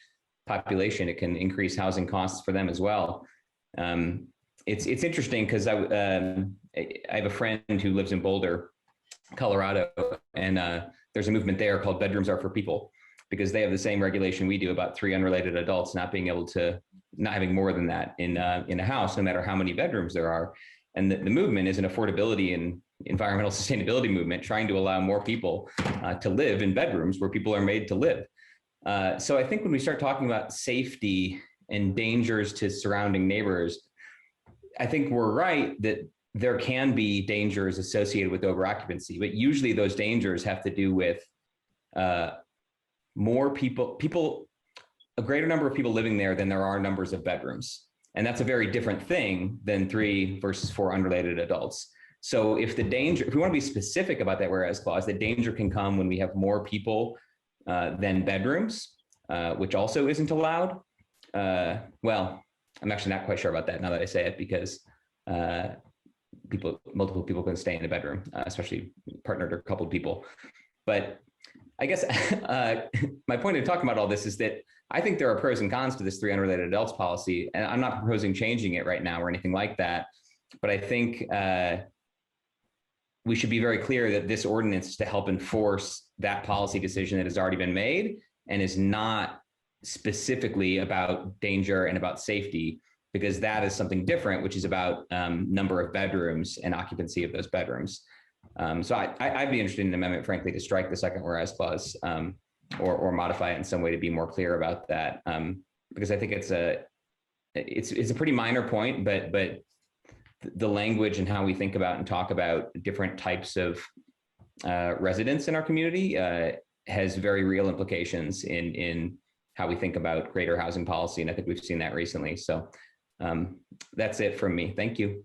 population, it can increase housing costs for them as well. It's interesting because I have a friend who lives in Boulder, Colorado, and there's a movement there called Bedrooms Are for People, because they have the same regulation we do about 3 unrelated adults not having more than that in a house, no matter how many bedrooms there are. And the movement is an affordability and environmental sustainability movement, trying to allow more people to live in bedrooms where people are made to live. So I think when we start talking about safety and dangers to surrounding neighbors, I think we're right that there can be dangers associated with overoccupancy, but usually those dangers have to do with more people, a greater number of people living there than there are numbers of bedrooms. And that's a very different thing than 3 versus 4 unrelated adults. So if we want to be specific about that whereas clause, the danger can come when we have more people than bedrooms, which also isn't allowed. Well, I'm actually not quite sure about that now that I say it, because multiple people can stay in a bedroom, especially partnered or coupled people. But I guess my point of talking about all this is that I think there are pros and cons to this 3 unrelated adults policy, and I'm not proposing changing it right now or anything like that. But I think we should be very clear that this ordinance is to help enforce that policy decision that has already been made and is not specifically about danger and about safety, because that is something different, which is about number of bedrooms and occupancy of those bedrooms. So I'd be interested in an amendment, frankly, to strike the second whereas clause or modify it in some way to be more clear about that, because I think it's a pretty minor point, but the language and how we think about and talk about different types of residents in our community has very real implications in how we think about greater housing policy. And I think we've seen that recently. So that's it from me. Thank you.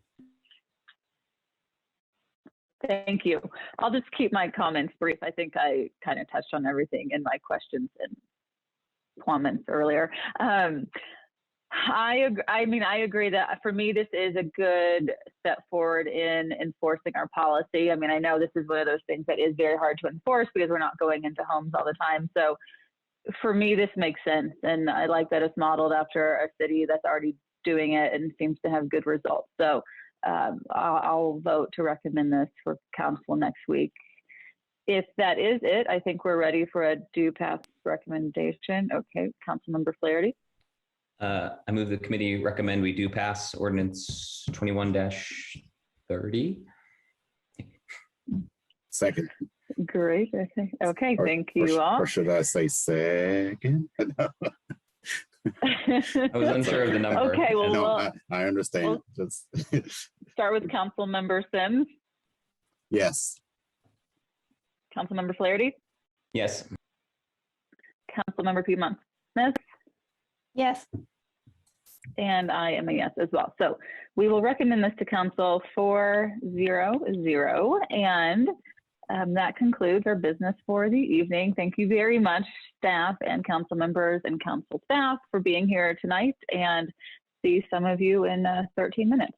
Thank you. I'll just keep my comments brief. I think I kind of touched on everything in my questions and comments earlier. I agree that for me, this is a good step forward in enforcing our policy. I mean, I know this is one of those things that is very hard to enforce because we're not going into homes all the time. So for me, this makes sense. And I like that it's modeled after a city that's already doing it and seems to have good results. So I'll vote to recommend this for council next week. If that is it, I think we're ready for a do pass recommendation. Okay, Councilmember Flaherty. I move the committee recommend we do pass ordinance 21-30. Second. Great. Okay, thank you all. Or should I say second? I was unsure of the number. Okay, well, No, I understand. Just start with Councilmember Sims. yes. Councilmember Flaherty. Yes. Councilmember Piedmont Smith. Yes. And I am a yes as well. So we will recommend this to council 4-0-0. And that concludes our business for the evening. Thank you very much, staff and council members and council staff, for being here tonight, and see some of you in 13 minutes.